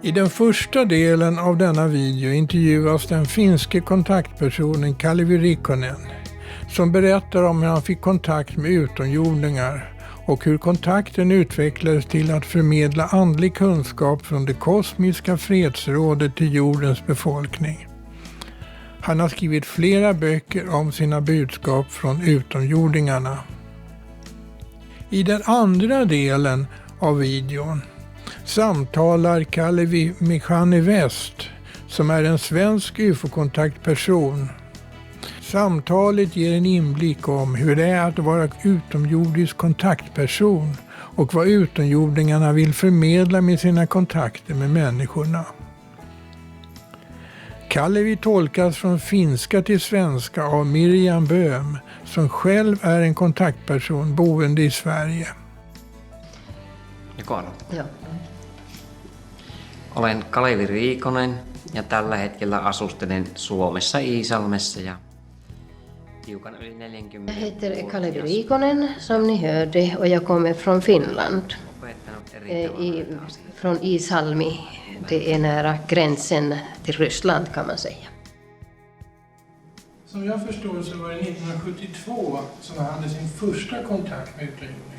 I den första delen av denna video intervjuas den finske kontaktpersonen Kalevi Rikkonen som berättar om hur han fick kontakt med utomjordingar och hur kontakten utvecklades till att förmedla andlig kunskap från det kosmiska fredsrådet till jordens befolkning. Han har skrivit flera böcker om sina budskap från utomjordingarna. I den andra delen av videon samtalar Kalevi med Jeanne West som är en svensk UFO-kontaktperson. Samtalet ger en inblick om hur det är att vara utomjordisk kontaktperson och vad utomjordingarna vill förmedla med sina kontakter med människorna. Kalevi tolkas från finska till svenska av Miriam Böhm som själv är en kontaktperson boende i Sverige. Ja. Olen Kalevi Riikonen ja tällä hetkellä asustelen Suomessa Iisalmessa ja hiukan yli 40. Jag heter Kalevi Riikonen som ni hörde och jag kommer från Finland. Från Iisalmi, det är nära gränsen till Ryssland kan man säga. Som jag förstår så var det 1972 som han hade sin första kontakt med utomjordingar.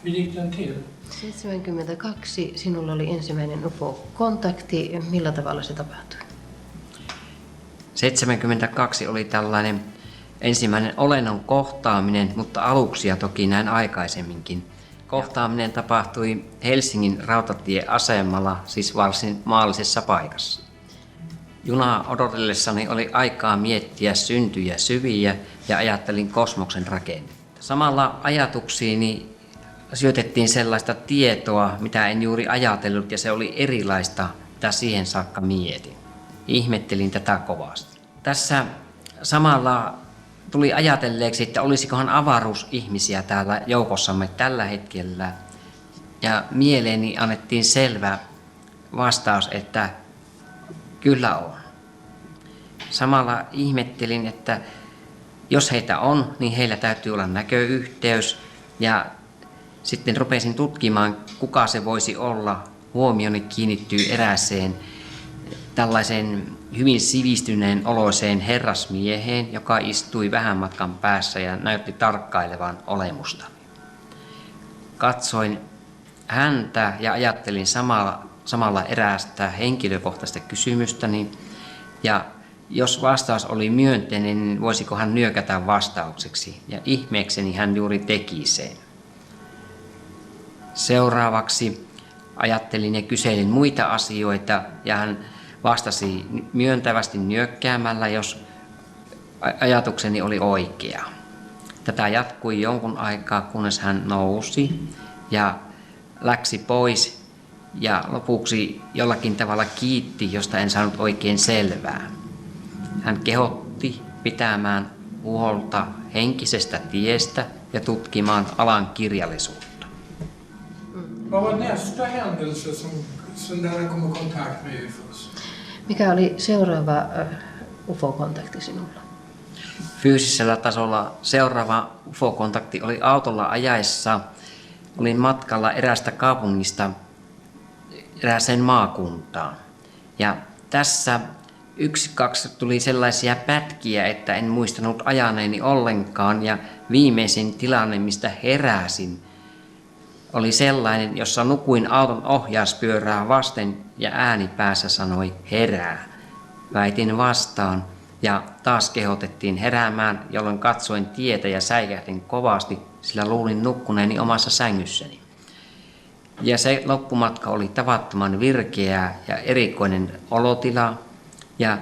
Hur gick den till? 72 sinulla oli ensimmäinen UFO-kontakti. Millä tavalla se tapahtui? 72 oli tällainen ensimmäinen olennon kohtaaminen, mutta aluksia toki näin aikaisemminkin. Kohtaaminen tapahtui Helsingin rautatieasemalla, siis varsin maallisessa paikassa. Junaa odotellessani oli aikaa miettiä syntyjä syviä ja ajattelin kosmoksen rakennetta. Samalla ajatuksiini syötettiin sellaista tietoa, mitä en juuri ajatellut, ja se oli erilaista, mitä siihen saakka mietin. Ihmettelin tätä kovasti. Tässä samalla tuli ajatelleeksi, että olisikohan avaruusihmisiä täällä joukossamme tällä hetkellä. Ja mieleeni annettiin selvä vastaus, että kyllä on. Samalla ihmettelin, että jos heitä on, niin heillä täytyy olla näköyhteys. Ja sitten rupesin tutkimaan, kuka se voisi olla. Huomioni kiinnittyy erääseen tällaisen hyvin sivistyneen oloiseen herrasmieheen, joka istui vähän matkan päässä ja näytti tarkkailevan olemusta. Katsoin häntä ja ajattelin samalla eräästä henkilökohtaista kysymystäni. Ja jos vastaus oli myönteinen, niin voisiko hän nyökätä vastaukseksi. Ja ihmeekseni hän juuri teki sen. Seuraavaksi ajattelin ja kyselin muita asioita ja hän vastasi myöntävästi nyökkäämällä, jos ajatukseni oli oikea. Tätä jatkui jonkun aikaa, kunnes hän nousi ja läksi pois ja lopuksi jollakin tavalla kiitti, josta en saanut oikein selvää. Hän kehotti pitämään huolta henkisestä tiestä ja tutkimaan alan kirjallisuutta. Vad var nästa händelse som där han kom i kontakt med UFOs? Mikä oli seuraava UFO-kontakti sinulla? Fyysisellä tasolla seuraava UFO-kontakti oli autolla ajaessa. Olin matkalla eräästä kaupungista erääseen maakuntaan. Ja tässä 1-2 tuli sellaisia pätkiä, että en muistanut ajaneeni ollenkaan. Ja viimeisin tilanne, mistä heräsin, oli sellainen, jossa nukuin auton ohjauspyörää vasten ja ääni päässä sanoi herää. Väitin vastaan ja taas kehotettiin heräämään, jolloin katsoin tietä ja säikähdin kovasti, sillä luulin nukkuneeni omassa sängyssäni. Ja se loppumatka oli tavattoman virkeä ja erikoinen olotila ja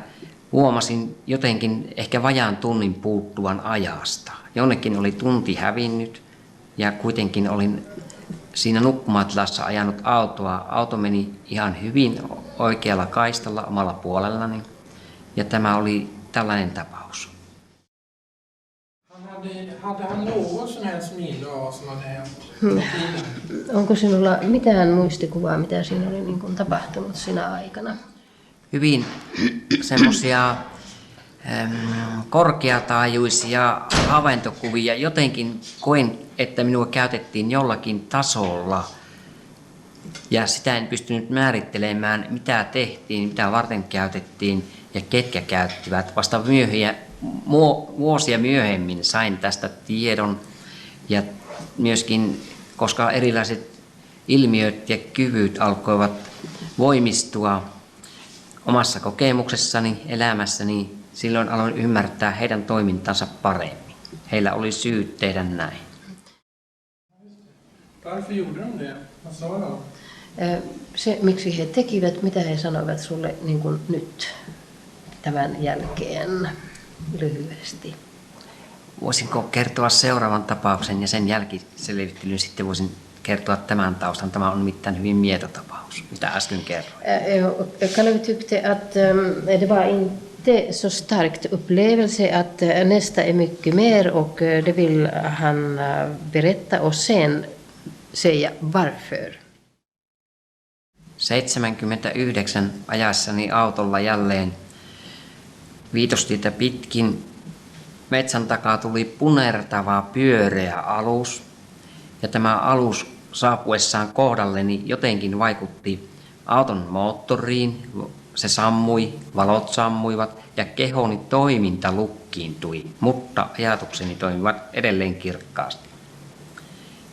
huomasin jotenkin ehkä vajaan tunnin puuttuvan ajasta. Jonnekin oli tunti hävinnyt ja kuitenkin olin siinä nukkumatilassa ajanut autoa. Auto meni ihan hyvin oikealla kaistalla omalla puolellani. Ja tämä oli tällainen tapaus. Hade han något som helst minne av vad som hade hänt? Onko sinulla mitään muistikuvaa, mitä siinä oli niin kuin tapahtunut sinä aikana? Hyvin semmoisia korkeataajuisia havaintokuvia. Jotenkin koin, että minua käytettiin jollakin tasolla Ja sitä en pystynyt määrittelemään, mitä tehtiin, mitä varten käytettiin ja ketkä käyttivät. Vasta vuosia myöhemmin sain tästä tiedon ja myöskin, koska erilaiset ilmiöt ja kyvyt alkoivat voimistua omassa kokemuksessani, elämässäni, silloin aloin ymmärtää heidän toimintansa paremmin. Heillä oli syyt tehdä näin. Varför gjorde de det? Vad sa de? Se, miksi he tekivät, mitä he sanoivat sulle niin kuin nyt tämän jälkeen lyhyesti? Voisinko kertoa seuraavan tapauksen ja sen jälkiselvittelyn sitten voisin kertoa tämän taustan. Tämä on nimittäin hyvin mietotapaus, mitä äsken kerroin. Kalevi tyckte att det var inte så starkt upplevelse, att nästa är mycket mer och det vill han berätta och sen säga varför. 79 ajassani autolla jälleen Viitostietä pitkin. Metsän takaa tuli punertava pyöreä alus. Ja tämä alus saapuessaan kohdalleni jotenkin vaikutti auton moottoriin. Se sammui, valot sammuivat ja kehoni toiminta lukkiintui, mutta ajatukseni toimivat edelleen kirkkaasti.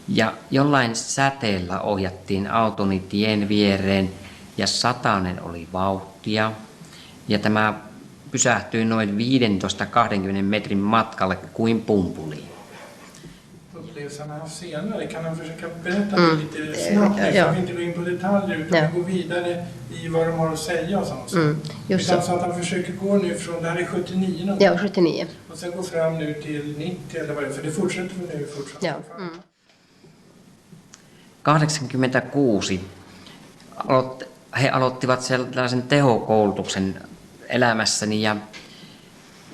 Ja jollain säteellä ohjattiin autoni tien viereen ja satanen oli vauhtia. Ja tämä pysähtyi noin 15-20 metrin matkalle kuin pumpuliin. Upplevelserna senare, kan han försöka berätta lite snabbt, så vi inte går in på detaljer utan gå vidare i vad de har att säga och sånt. Utan så att han försöker gå nu från, det här är 79 Ja, 79. Och sen gå fram nu till 90 eller vad det är, för det fortsätter vi nu fortfarande. Ja. 86 he aloittivat sellaisen tehokoulutuksen elämässäni ja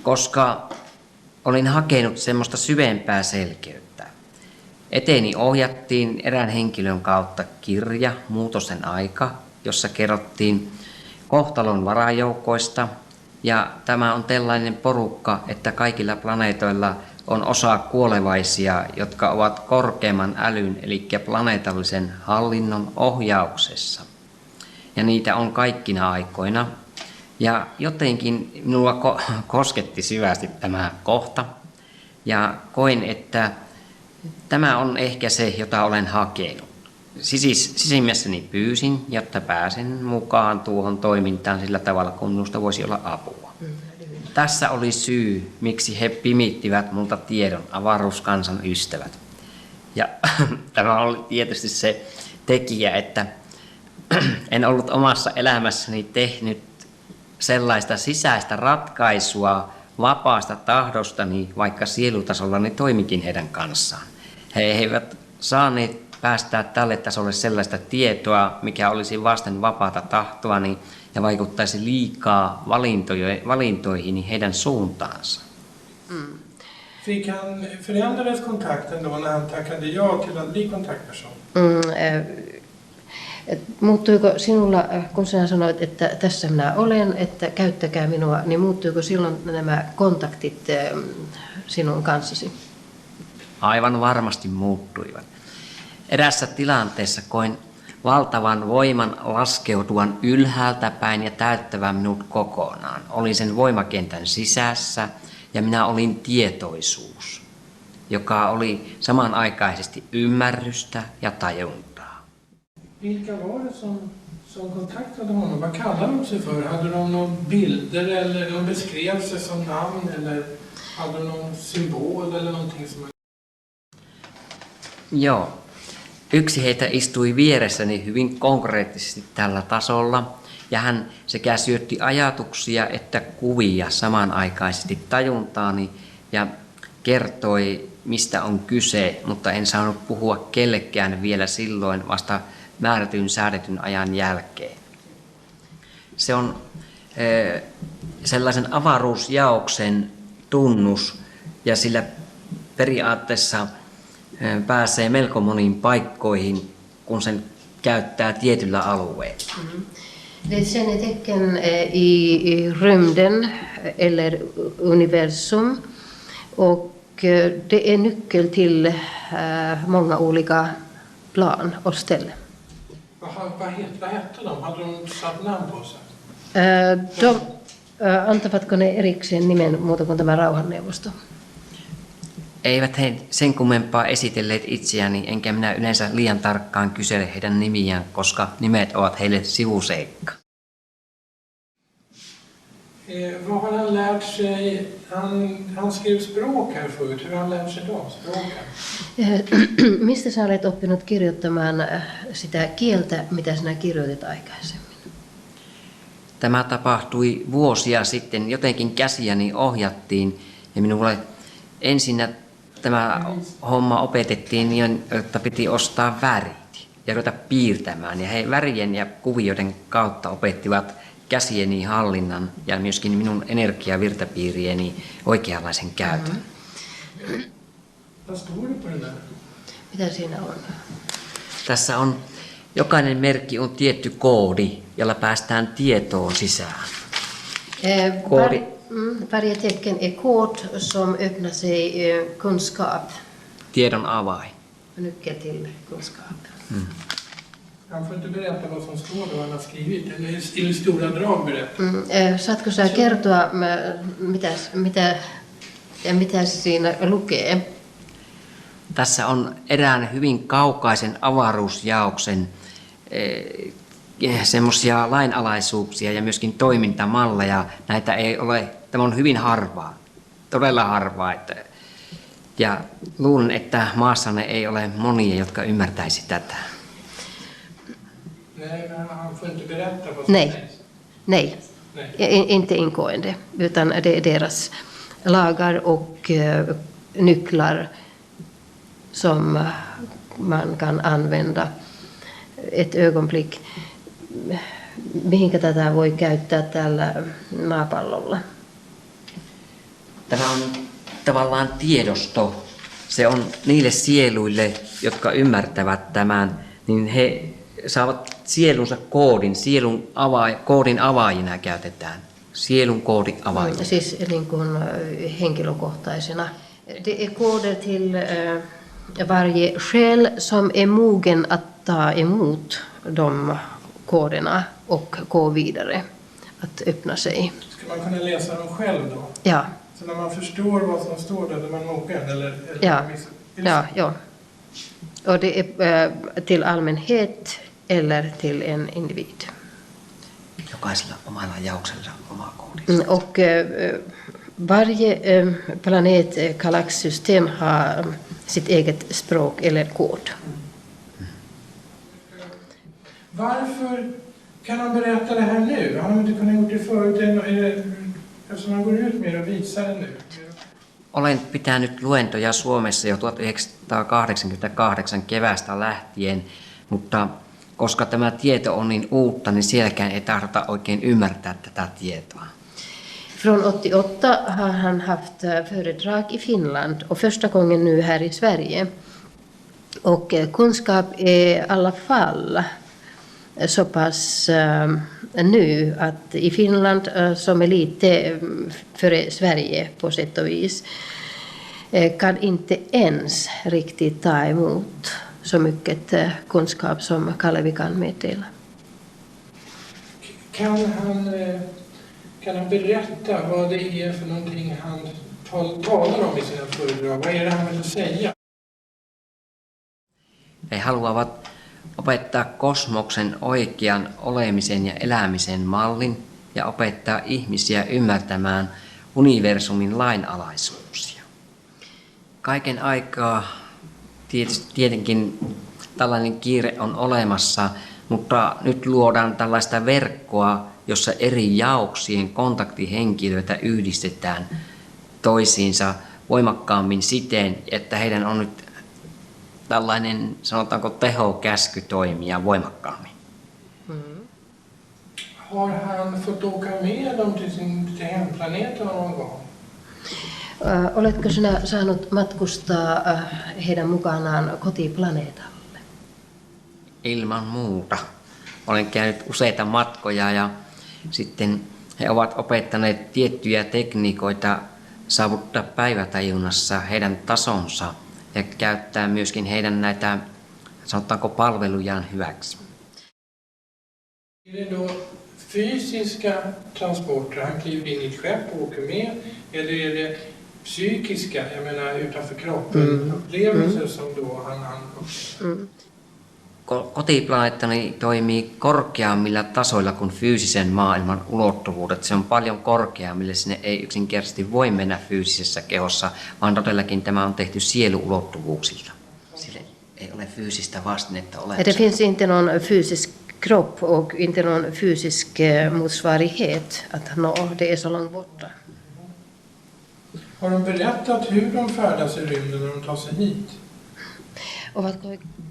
koska olin hakenut semmoista syvempää selkeyttä. Eteeni ohjattiin erään henkilön kautta kirja Muutosten aika, jossa kerrottiin kohtalon varajoukoista. Ja tämä on tällainen porukka, että kaikilla planeetoilla on osa kuolevaisia, jotka ovat korkeamman älyn, eli planeetallisen hallinnon ohjauksessa. Ja niitä on kaikkina aikoina. Ja jotenkin minua kosketti syvästi tämä kohta. Ja koin, että tämä on ehkä se, jota olen hakenut. Sisimmässäni pyysin, jotta pääsen mukaan tuohon toimintaan sillä tavalla, kun minusta voisi olla apua. Tässä oli syy, miksi he pimittivät multa tiedon, avaruuskansan ystävät. Ja tämä oli tietysti se tekijä, että en ollut omassa elämässäni tehnyt sellaista sisäistä ratkaisua vapaasta tahdostani, vaikka sielutasollani toimikin heidän kanssaan. He eivät saaneet päästää tälle tasolle sellaista tietoa, mikä olisi vasten vapaata tahtoani ja vaikuttaisi liikaa valintoihin heidän suuntaansa. Förändrades kontakten då när han tackade ja till att bli kontaktperson? Muuttuiko sinulla, kun sinä sanoit, että tässä minä olen, että käyttäkää minua, niin muuttuiko silloin nämä kontaktit sinun kanssasi? Aivan varmasti muuttuivat. Erässä tilanteessa koin valtavan voiman laskeutuvan ylhäältä päin ja täyttävän minut kokonaan. Olin sen voimakentän sisässä ja minä olin tietoisuus, joka oli samanaikaisesti ymmärrystä ja tajuntaa. Vilka var det som kontaktade honom? Vad kallade de sig för? Hade de någon bilder eller de beskrev sig som namn eller hade de någon symbol eller någonting som... Joo. Yksi heitä istui vieressäni hyvin konkreettisesti tällä tasolla ja hän sekä syötti ajatuksia että kuvia samanaikaisesti tajuntaani ja kertoi, mistä on kyse, mutta en saanut puhua kellekään vielä silloin vasta määrätyn säädetyn ajan jälkeen. Se on sellaisen avaruusjaoksen tunnus ja sillä periaatteessa pääsee melko moniin paikkoihin, kun sen käyttää tietyllä alueella. Det är kännetecken i rymden eller universum och det är nyckel till många olika plan och ställen. Vad hette de? Hade de satt namn på sig? Antavatko ne erikseen nimen muuta kuin tämä rauhanneuvosto? Eivät he sen kummempaa esitelleet itseäni, enkä minä yleensä liian tarkkaan kysele heidän nimiään, koska nimet ovat heille sivuseikka. Vad har han lärt sig? Han skrev språk här förut. Hur har han lärt sig då? Språken? Mistä sä olet oppinut kirjoittamaan sitä kieltä, mitä sinä kirjoitit aikaisemmin? Tämä tapahtui vuosia sitten. Jotenkin käsiäni ohjattiin ja minulle ensinnä tämä homma opetettiin niin, että piti ostaa värit ja ruveta piirtämään. Ja he värien ja kuvioiden kautta opettivat käsieni hallinnan ja myöskin minun energiavirtapiirieni oikeanlaisen käytön. Mitä siinä on? Tässä on, jokainen merkki on tietty koodi, jolla päästään tietoon sisään. Varje tecken är kod som öppnar sig kunskap. Tiedon avain. Nyckel till kunskap. Han får inte berätta vad som står då han har skrivit, eller i stora drag berätta. Saatko sä kertoa, mitä siinä lukee? Tässä on erään hyvin kaukaisen avaruusjaoksen semmoisia lainalaisuuksia ja myöskin toimintamalleja. Näitä ei ole, tämä on hyvin harvaa, todella harvaa. Ja luulen, että maassanne ei ole monia, jotka ymmärtäisi tätä. Nej, inte inkoende, utan det är deras lagar och nycklar som man kan använda ett ögonblick. Mihinkä tätä voi käyttää täällä maapallolla? Tämä on tavallaan tiedosto. Se on niille sieluille, jotka ymmärtävät tämän, niin he saavat sielunsa koodin. Koodin avaajina käytetään. Sielun koodin avaajina. Siis niin kuin henkilökohtaisena. Det är koder till varje själ som är mogen att ta emot de koderna och gå vidare. Att öppna sig. Ska man kunna läsa dem själv då? Ja. Så när man förstår vad som står där, är man mogen? Eller ja. Och det är till allmänhet eller till en individ. Jokaisella omalla jauksella oma koodinsa. Och varje planet, galaxsystem har sitt eget språk eller kod. Varför kan han berätta det här nu? Han har inte kunnat gjort det förut, eftersom han går ut med och visar det nu. Olen pitänyt luentoja Suomessa jo 1988 keväästä lähtien, mutta koska tämä tieto on niin uutta, niin sielläkään ei tahdota oikein ymmärtää tätä tietoa. Från 88 har han haft föredrag i Finland och första gången nu här i Sverige. Och kunskap är i alla fall så pass nu att i Finland, som är lite före Sverige på sätt och vis, kan inte ens riktigt ta emot så mycket kunskap som Kalevi kan meddela. Kan han berätta vad det är för någonting han talar om i sina föredrag? Vad är det han vill säga? He haluavat opettaa kosmoksen oikean olemisen ja elämisen mallin ja opettaa ihmisiä ymmärtämään universumin lainalaisuuksia. Kaiken aikaa tietenkin tällainen kiire on olemassa, mutta nyt luodaan tällaista verkkoa, jossa eri jaoksien kontaktihenkilöitä yhdistetään toisiinsa voimakkaammin siten, että heidän on nyt tällainen, sanotaanko, tehokäsky toimia voimakkaammin. Har han fått åka med dem till hemplaneten någon gång? Oletko sinä saanut matkustaa heidän mukanaan kotiplaneetalle? Ilman muuta. Olen käynyt useita matkoja ja sitten he ovat opettaneet tiettyjä tekniikoita saavuttaa päivätajunnassa heidän tasonsa ja käyttää myöskin heidän näitä, sanotaanko, palvelujaan hyväksi. Är det då fysiska transporter, han kliver in i ett skepp och åker med, eller är det psykiska, jag menar utanför kroppen, upplevelser som då han Kotiplaneettani toimii korkeammilla tasoilla kuin fyysisen maailman ulottuvuudet. Se on paljon korkeammille, sinne ei yksinkertaisesti voi mennä fyysisessä kehossa, vaan todellakin tämä on tehty sieluulottuvuuksilta. Sille ei ole fyysistä vastinetta olemassa. Det finns inte någon fysisk kropp och inte någon fysisk motsvarighet att nå, det är så långt borta. Har de berättat hur de färdas i rymden när de tar sig hit?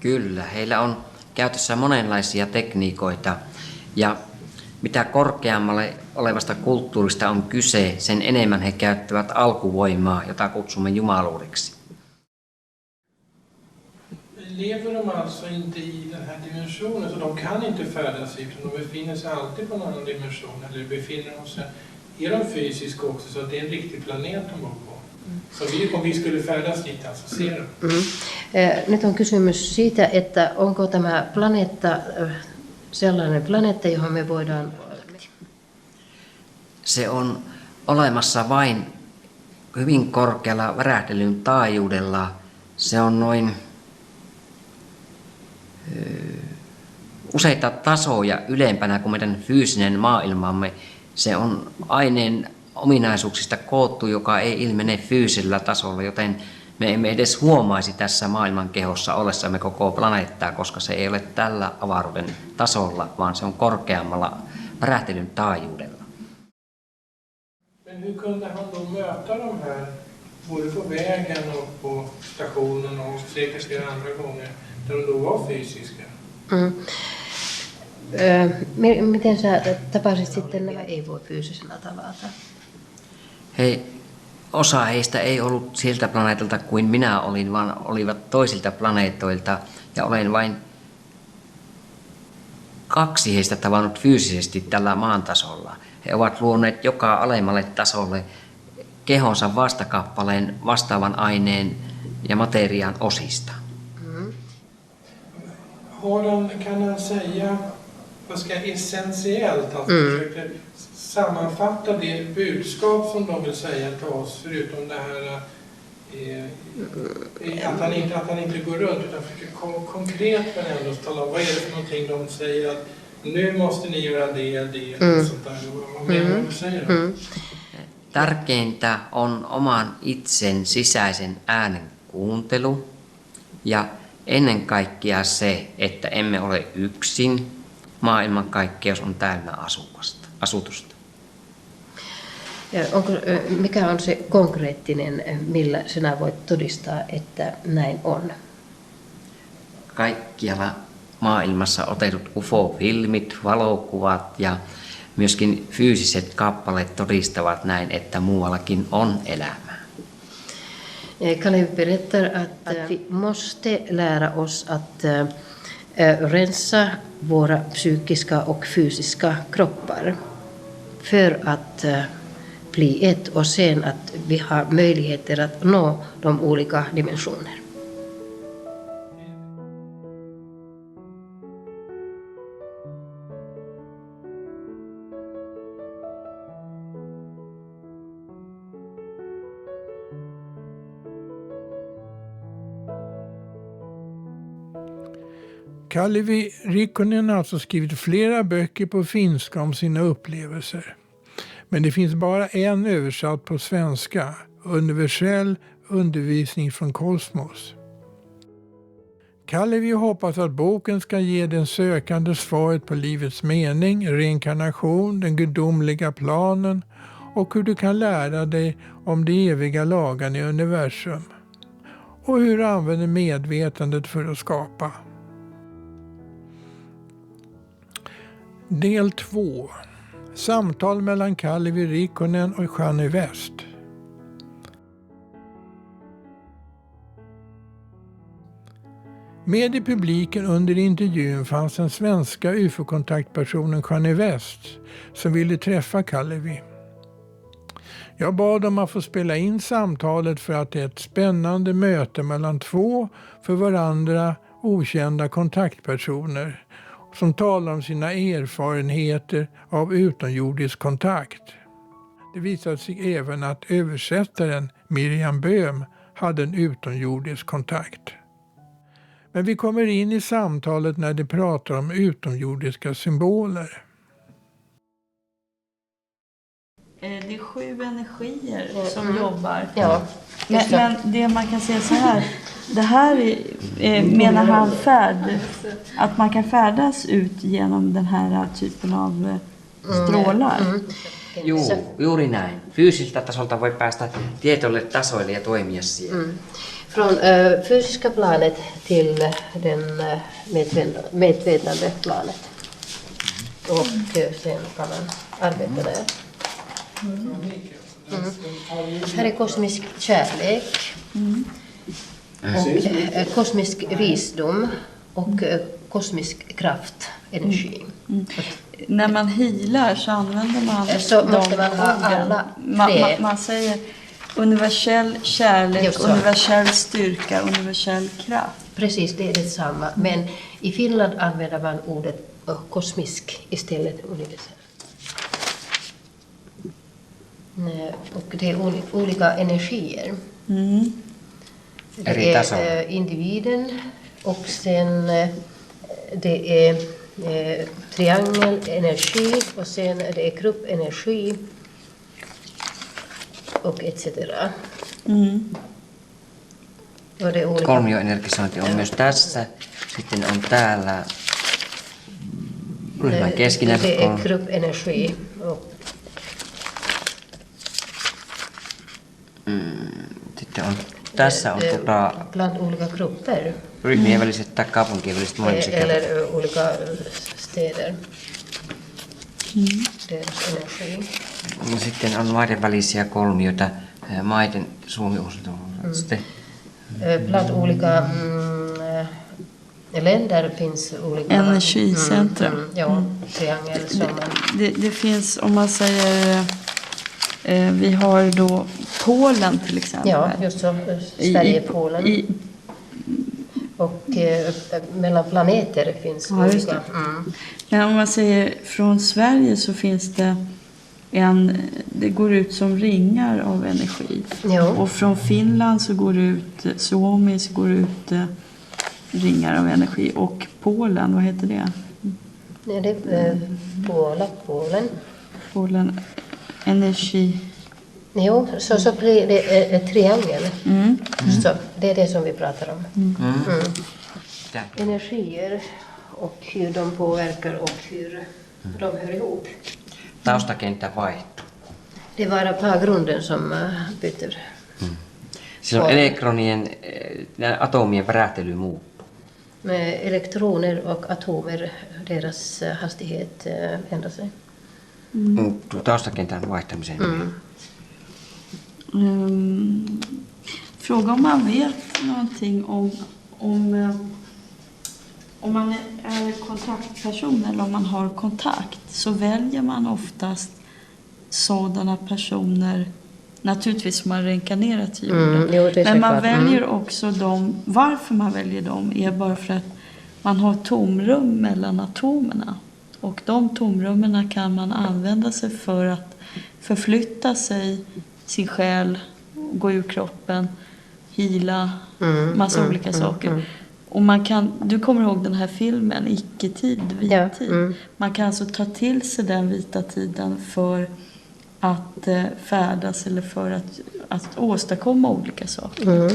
Kyllä, heillä on käytössä monenlaisia tekniikoita ja mitä korkeammalle olevasta kulttuurista on kyse, sen enemmän he käyttävät alkuvoimaa, jota kutsumme jumaluudeksi. Lever de alltså inte i den här dimensionen, så de kan inte färdas hit, utan de befinner sig alltid på en annan dimension, eller befinner de sig, är de fysiska också, så att det är en riktig planet de bor på. Så om vi skulle färdas dit, alltså ser de. Nyt on kysymys siitä, että onko tämä planeetta sellainen planeetta, johon me voidaan... Se on olemassa vain hyvin korkealla värähtelyn taajuudella. Se on noin useita tasoja ylempänä kuin meidän fyysinen maailmamme. Se on aineen ominaisuuksista koottu, joka ei ilmene fyysisellä tasolla, joten me emme edes huomaisi tässä maailmankehossa ollessamme koko planeettaa, koska se ei ole tällä avaruuden tasolla, vaan se on korkeammalla värähtelyn taajuudella. Men hur kunde han då möta de här, både på vägen och på stationen och säkert flera andra gånger, där de då var fysiska? Miten sä tapasit sitten nämä ei voi fyysisenä tavata? Osa heistä ei ollut siltä planeetalta kuin minä olin, vaan olivat toisilta planeetoilta ja olen vain 2 heistä tavannut fyysisesti tällä maan tasolla. He ovat luoneet joka alemmalle tasolle kehonsa vastakappaleen vastaavan aineen ja materiaan osista. Kan han säga, vad ska essentiellt, alltså försöker sammanfatta det budskap som de vill säga till oss, förutom det här att han inte går runt, utan försöker konkret men ändå tala om vad är det för någonting de säger att nu måste ni göra det och sånt där. Vad menar de säger? Tärkeintä on oman itsen sisäisen äänen kuuntelu ja ennen kaikkea se, että emme ole yksin. Maailmankaikkeus on täynnä asutusta. Mikä on se konkreettinen, millä sinä voit todistaa, että näin on? Kaikkialla maailmassa otetut UFO-filmit, valokuvat ja myöskin fyysiset kappaleet todistavat näin, että muuallakin on elämää. Kalevi berättar att vi måste lära oss att rensa våra psykiska och fysiska kroppar för att bli ett och sen att vi har möjligheter att nå de olika dimensioner. Kalevi Rikkonen har alltså skrivit flera böcker på finska om sina upplevelser. Men det finns bara en översatt på svenska, Universell undervisning från kosmos. Kalevi hoppas att boken ska ge den sökande svaret på livets mening, reinkarnation, den gudomliga planen och hur du kan lära dig om de eviga lagarna i universum. Och hur du använder medvetandet för att skapa. Del 2. Samtal mellan Kalevi Rikkonen och Jeanne West. Med i publiken under intervjun fanns den svenska UFO-kontaktpersonen Jeanne West som ville träffa Kalevi. Jag bad om att få spela in samtalet för att det är ett spännande möte mellan 2 för varandra okända kontaktpersoner som talar om sina erfarenheter av utomjordisk kontakt. Det visade sig även att översättaren Miriam Böhm hade en utomjordisk kontakt. Men vi kommer in i samtalet när de pratar om utomjordiska symboler. Det är 7 energier som jobbar. Ja, Men det man kan säga så här. Det här menar han att man kan färdas ut genom den här typen av strålar. Juuri näin. Fyysiseltä tasolta voi päästä tietoille tasoille ja toimia siellä. Från fysiska planet till den medvetande planet. Och sen kan man arbeta där. Här är kosmisk kärlek. Och kosmisk visdom och kosmisk kraft, energi. När man healar så använder man Så måste man ha alla tre. Man säger universell kärlek, Just så. universell styrka, universell kraft. Precis, det är detsamma. Men i Finland använder man ordet kosmisk istället universell. Och det är olika energier. Det är individen och sen det är triangelenergi och sen det är gruppenergi och etc. Och det är olika. Kolmioenergisointi on myös tässä. Sitten on täällä ryhmän keskinäiset Det är gruppenergi. Sitten on, tässä on bland olika grupper. ryhmien väliset tai kaupunkien väliset molemmat. Eller olika städer. Deras energi. Sitten on maiden välisiä kolmioita, maiden Suomi sitten. Bland olika länder finns olika energicentra. Ja, triangel som det finns, om man säger vi har då Polen till exempel. Ja, just så. Sverige, Polen. Och mellan planeter finns olika. Men om man säger från Sverige så finns det det går ut som ringar av energi. Ja. Och från Finland så går det ut, Suomi så går det ut ringar av energi. Och Polen, vad heter det? Ja, det är Polen. Polen, energi. Jo, så blir det en triangel. Så det är det som vi pratar om. Energier och hur de påverkar och hur de hör ihop. Taustakenttä vaihtuu. Det var bara grunden som byter. Silloin elektronien, atomien värähtely muuttuu. Med elektroner och atomer, deras hastighet ändrar sig. Muuttuu taustakentän vaihtamisen. Fråga om man vet någonting om man är kontaktperson eller om man har kontakt, så väljer man oftast sådana personer, naturligtvis som man reinkarnerar till jorden. Men man väljer också dem, varför man väljer dem är bara för att man har tomrum mellan atomerna. Och de tomrummen kan man använda sig för att förflytta sig, sin själ, gå ur kroppen, hila, massa olika saker. Och du kommer ihåg den här filmen, Icke-tid, vita tid. Man kan alltså ta till sig den vita tiden för att färdas eller för att åstadkomma olika saker.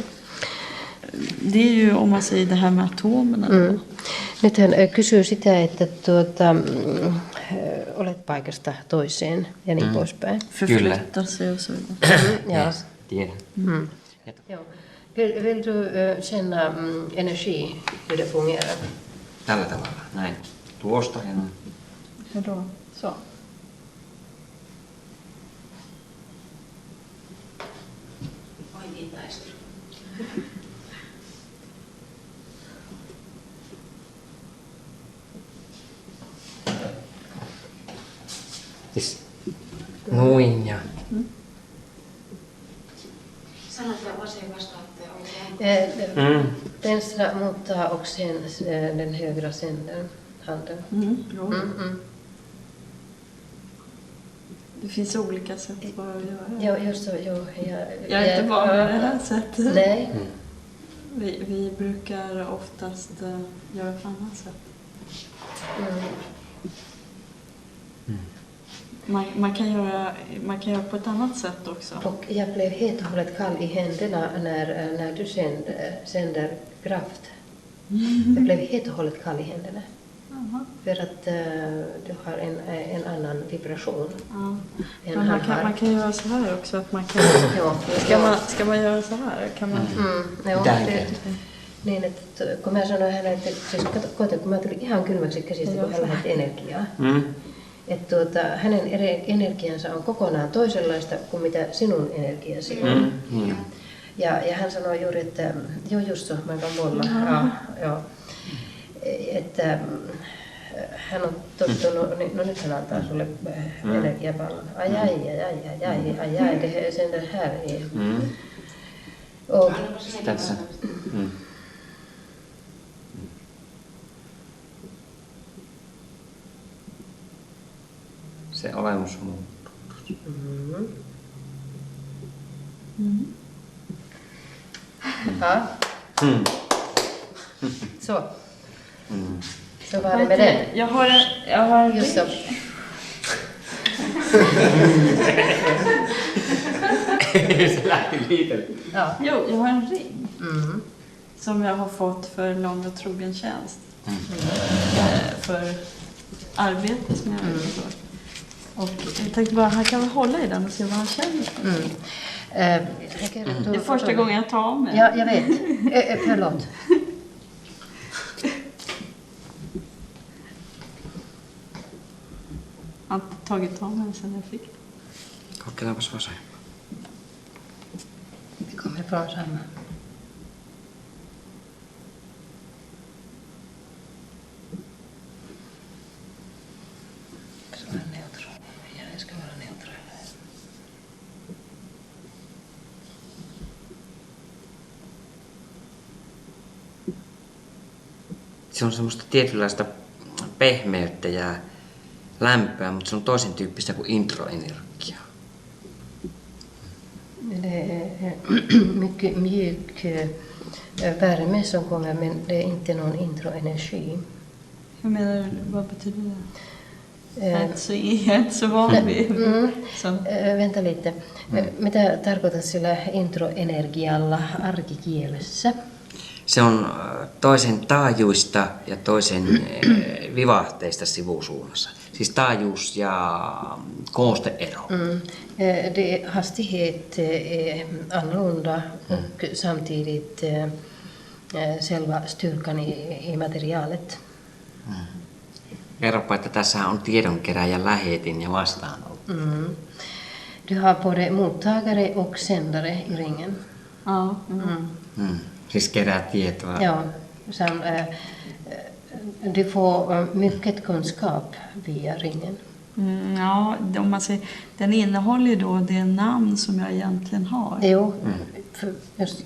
Det är ju, om man säger det här med atomerna. Nyt hän kysyy sitä, että olet paikasta toiseen ja niin poispäin. Förflytta sig och så vidare. Ja. Tiedän. Ja. Vill du känna energi, hur det fungerar? Tällä tavalla, näin. Tuosta ja noin. Hur då? Så. Oikein taistelu. Siis noin ja... Sanotaan vasen vastaatte oikein. Vänstra muuttaa också den högra sändaren. handen. Jo. Det finns olika sätt bara att göra. Ja, just så. Jag är inte van vid det här sättet. Nej. Vi brukar oftast göra på annat sätt. Man kan göra på ett annat sätt också. Och jag blev helt och hållet kall i händerna när du sänder kraft. Jag blev helt och hållet kall i händerna. För att du har en annan vibration. Men man kan göra så här också. Att man kan, ska man göra så här? Kan man... Niin, että kun mä sanoin hänelle, siis kun mä tulin ihan kylmäksi käsistä, kun hän lähetti energiaa. Että hänen energiansa on kokonaan toisenlaista kuin mitä sinun energiasi on. Ja hän sanoi juuri, että joo just så, man kan bolla. Ja. Että hän on tottunut, no nyt hän antaa sulle energiapallon. Ai, det sänder här i. Och, Tässä. Se olemus muuttuu. Ja. Så. Så var det med den. Jag har en Just så. Se lähti liitelle. Ja. Jo, jag har en ring. Som jag har fått för lång och trogen tjänst. För arbete som jag gör. Och jag tänkte bara, han kan väl hålla i den och se vad han känner. Det är första gången jag tar av mig. Ja, jag vet. Förlåt. Jag har inte tagit av mig sen jag fick det. Kokeillaanpas vasen. Det kommer från samma. Så var neutral. Jag ska vara neutral. Se on semmoista tietynlaista pehmeyttä ja lämpöä, mutta se on toisen tyyppistä kuin introenergia. Det är mycket mjuk värme som kommer, men det är inte någon introenergi. Hur menar du? Vad betyder det? Jag är inte så van vid. Vänta lite. Mitä tarkoitat sillä introenergialla arkikielessä? Se on toisen taajuista ja toisen vivahteista sivusuunnassa. Siis taajuus ja koosteero. Det hastighet är annorlunda och samtidigt själva styrkan i materialet. Kerropa, että tässä on tiedonkeräjä, lähetin ja vastaanotto. Du har både mottagare och sändare i ringen. Ja. Siis kerää tietoa. Ja, du får mycket kunskap via ringen. Ja, om man säger, den innehåller ju då det namn som jag egentligen har. Joo, just,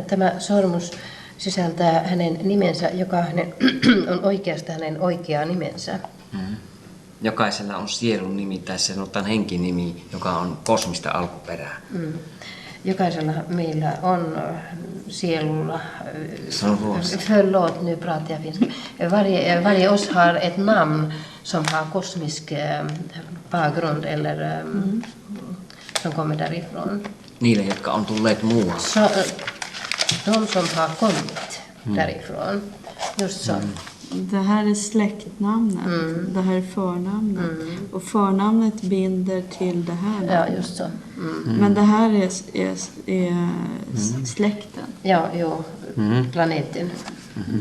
tämä sormus sisältää hänen nimensä, joka on oikeastaan hänen oikea nimensä. Jokaisella on sielun nimi tai sanotaan henkinimi, joka on kosmista alkuperää. Jokaisella meillä on sielulla, förlåt, nu pratar jag finska. Varje oss har ett namn som har kosmisk bakgrund eller som kommer därifrån. Niille, jotka on tulleet muualta. Så, de som har kommit därifrån. Just så. Det här är släktnamnet. Det här är förnamnet. Och förnamnet binder till det här namnet. Ja, just så. Men det här är släkten. Ja, joo. Planeten.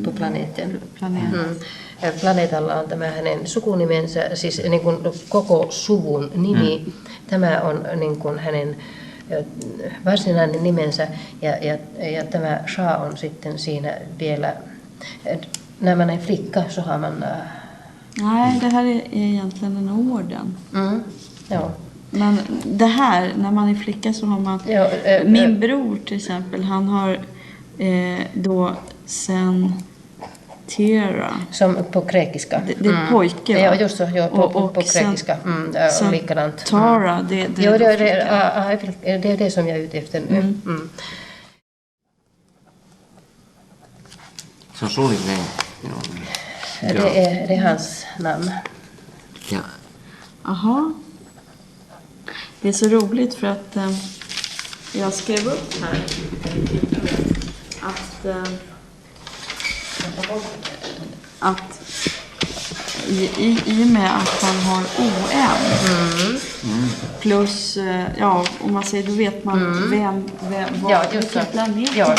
På planeten. Planeetalla on tämä hänen sukunimensä, siis niin kuin koko suvun nimi. Tämä on niin kuin hänen varsinainen nimensä ja tämä Sha on sitten siinä vielä. När man är flicka så har man... Nej, det här är egentligen en orden. Ja. Men det här, när man är flicka så har man... min bror till exempel, han har då sen Tera. Som på grekiska. Det är pojke, va? Ja, just så. Ja, på grekiska. Sen likadant. Tara, det är det som jag är ute efter nu. Se on suunnilleen minun. Det är hans namn. Ja. Aha. Det är så roligt för att jag skrev upp här att i och med att han har ON plus, om man säger, då vet man vilken planet. Ja.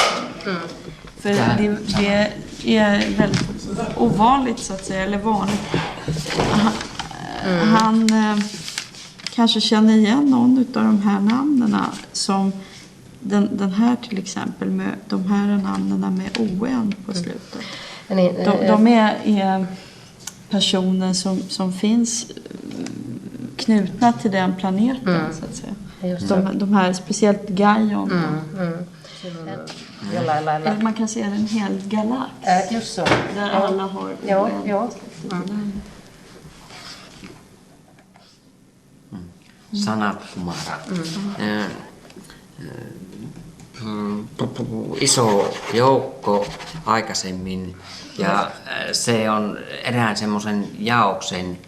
För det är väldigt ovanligt, så att säga, eller vanligt. Han kanske känner igen någon av de här namnen, som den här till exempel, med de här namnen med ON på slutet. De är personer som finns knutna till den planeten, så att säga. De här, speciellt Gaion. Eller man kan säga en hel galax. Just så. Där alla har Ja. Sanat Sumara. Iso joukko aikaisemmin, ja se on erään semmoisen jaoksen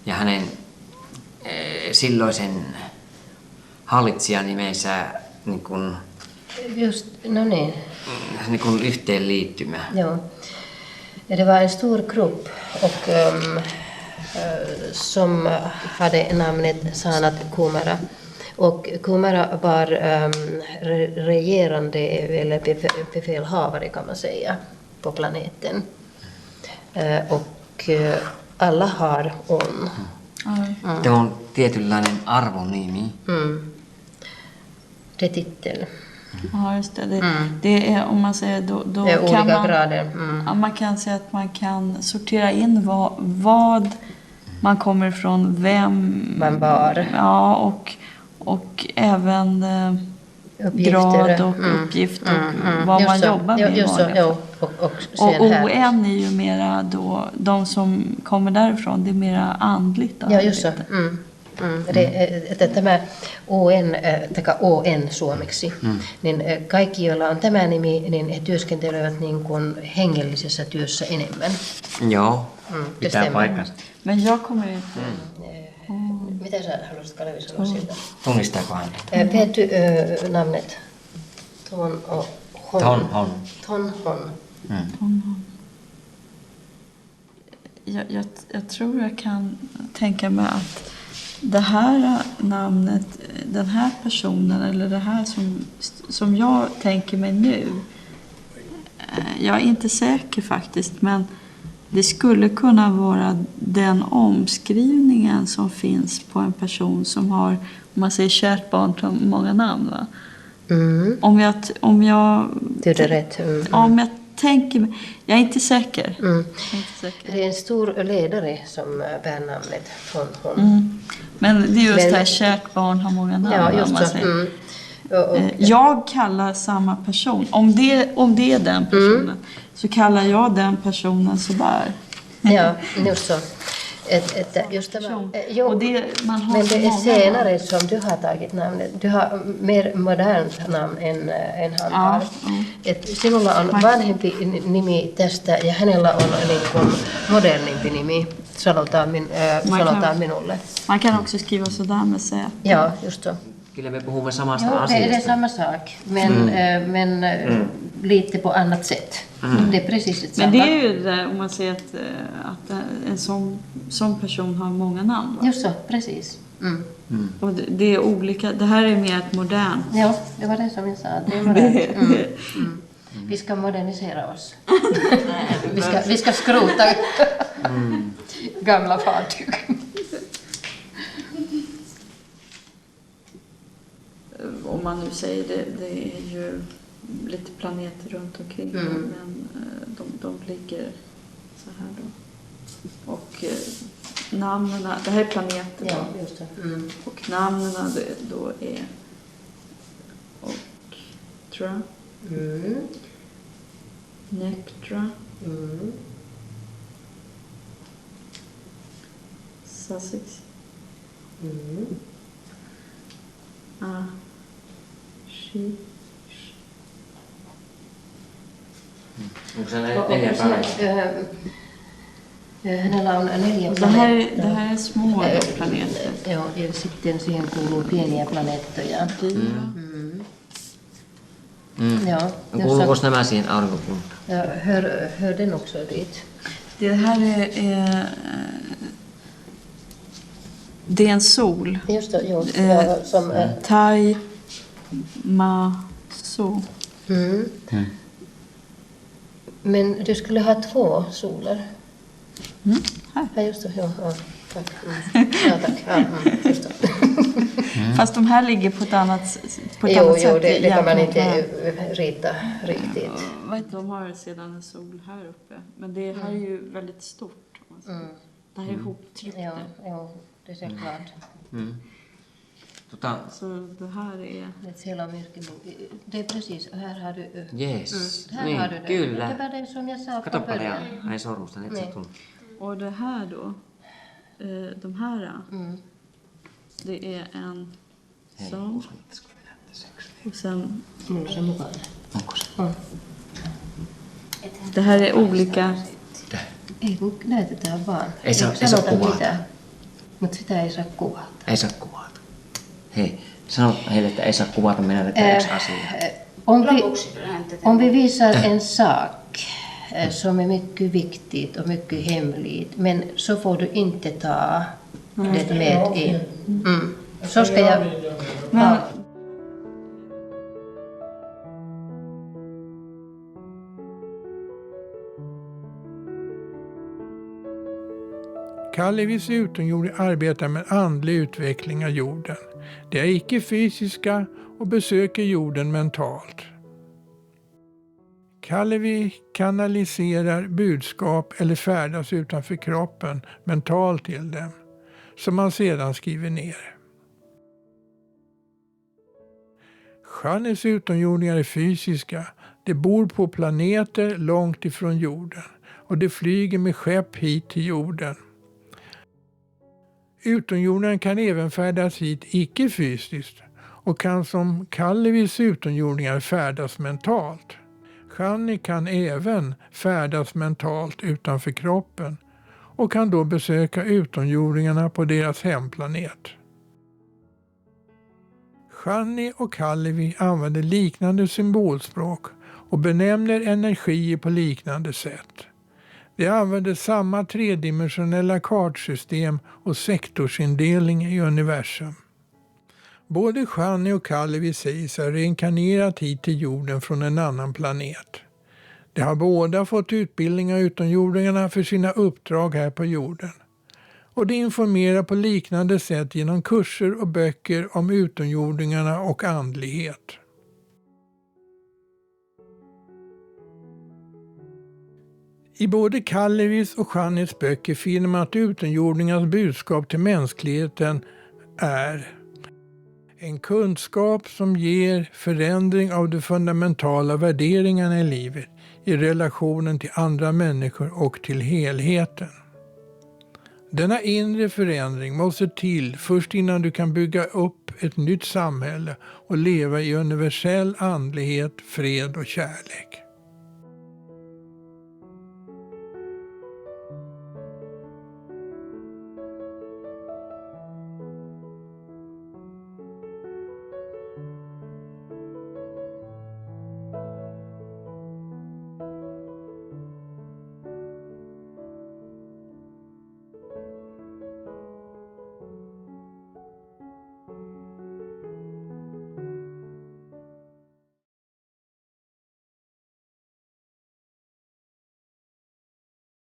ja hänen silloisen hallitsijanimensä niin kuin yhteenliittymä. Ja. Det var en stor grupp och som hade namnet Sanat Kumara. Och Kumara var regerande eller befälhavare, kan man säga, på planeten. Och alla har on. Det on tietynlainen arvonimi. Det är titel. Ja, just det. Det är, om man säger, då det är kan olika man, grader. ja, man kan säga att man kan sortera in vad man kommer ifrån, vem Man var. Ja, och även grad och uppgift och vad man jobbar med. Just så, ja. Och ON är ju mera då, de som kommer därifrån, det är mera andligt. Ja, just så. Tämä ON, tai ON suomeksi, niin kaikki, joilla on tämä nimi, niin he työskentelevät niin kuin hengellisessä työssä enemmän. Joo, pitää paikkansa. Men jag kommer inte... Mitä sä haluaisit, Kalevi, sanoa siltä? Tunnistaako hän? Vet du namnet? Ton Hon. Jag tror jag kan tänka mig att det här namnet, den här personen, eller det här som jag tänker mig nu, jag är inte säker faktiskt, men det skulle kunna vara den omskrivningen som finns på en person som har, om man säger kärt barn, som många namn, va? Om jag Det är rätt. Om jag tänker, jag är inte säker. Det är en stor ledare som bär namnet från hon. Men det är just det här, kärt barn har många namn. Ja, just så. Jag kallar samma person. Om det är den personen, så kallar jag den personen så där. Ja, just så. Just det, och det, man har men det är många senare som du har tagit namnet. Du har mer modernt namn än han har. Sinulla on vanhempi nimi tästä ja hänellä on niin kuin modernimpi nimi, sanotaan minulle. Man kan också skriva sådär med sig. Ja, just så. Kyllä me puhumme samasta Jo, asiasta. det är samma sak, men lite på annat sätt. Det är precis samma. Men det är ju det, om man säger att en sån person har många namn. Va? Just så, precis. Och det är olika, det här är mer ett modernt. Ja, det var det som jag sa. Det är modernt. Vi ska modernisera oss. vi ska skrota gamla fartyg. Om man nu säger det är ju lite planeter runt omkring, men de ligger så här då. Och namnen, det här är planeter. Ja, just det. Och namnen då är Oktra, Nektra, Sussex. Onko se 4 planeettaa? Hänellä on 4 Det här planeettaa. är små planeter. Joo, ja sitten siihen kuuluu pieniä planeettoja. Joo, Kuuluuko nämä siihen aurinkokuntaan? ja hör den också dit? Det här är det är en sol. Just det, jo, ja, som Tai Ma-so. Men du skulle ha 2 soler. Här. Ja, just det. Ja, tack. Ja, tack. Ja, just det. Fast de här ligger på ett annat Jo, sätt. det kan man jämfört med- inte rita riktigt. Vad heter de har sedan en sol här uppe. Men det här är ju väldigt stort. Om man säger. Det här är ihoptryckt. Ja, det ser klart. Så det här är... Det hela mörker. Det är precis, här har du... Yes. Här Niin, har du det. kyllä. Det var det som jag sa Kato från paljon. början. Ai sorusta, et sä tullut. Och det här då. De här. Det är en sån. Och sen... Minulla se mukana. Onko se? Det här är olika... Ei kun näytetään vaan. Ei saa sanota kuvata. mitään. Mutta sitä ei saa kuvata. Ei saa kuvata. Hei, sano heille, että ei saa kuvata, me näytetään yksi asia. Om vi visar en sak som är mycket viktigt och mycket hemligt, men så får du inte ta det med in. Så ska jag... Men, Kalevis utomjording arbetar med andlig utveckling av jorden. De är icke-fysiska och besöker jorden mentalt. Kalevi kanaliserar budskap eller färdas utanför kroppen mentalt till dem, som man sedan skriver ner. Shannis utomjordingar är fysiska. De bor på planeter långt ifrån jorden och de flyger med skepp hit till jorden. Utomjordingar kan även färdas hit icke-fysiskt och kan som Kalevis utomjordingar färdas mentalt. Shani kan även färdas mentalt utanför kroppen och kan då besöka utomjordingarna på deras hemplanet. Shani och Kalevi använder liknande symbolspråk och benämner energier på liknande sätt. De använder samma tredimensionella kartsystem och sektorsindelning i universum. Både Shani och Kalevi sägs ha reinkarnerat hit till jorden från en annan planet. De har båda fått utbildning av utomjordingarna för sina uppdrag här på jorden. Och de informerar på liknande sätt genom kurser och böcker om utomjordingarna och andlighet. I både Kalevis och Shanis böcker finner man att utomjordingarnas budskap till mänskligheten är en kunskap som ger förändring av de fundamentala värderingarna i livet i relationen till andra människor och till helheten. Denna inre förändring måste till först innan du kan bygga upp ett nytt samhälle och leva i universell andlighet, fred och kärlek.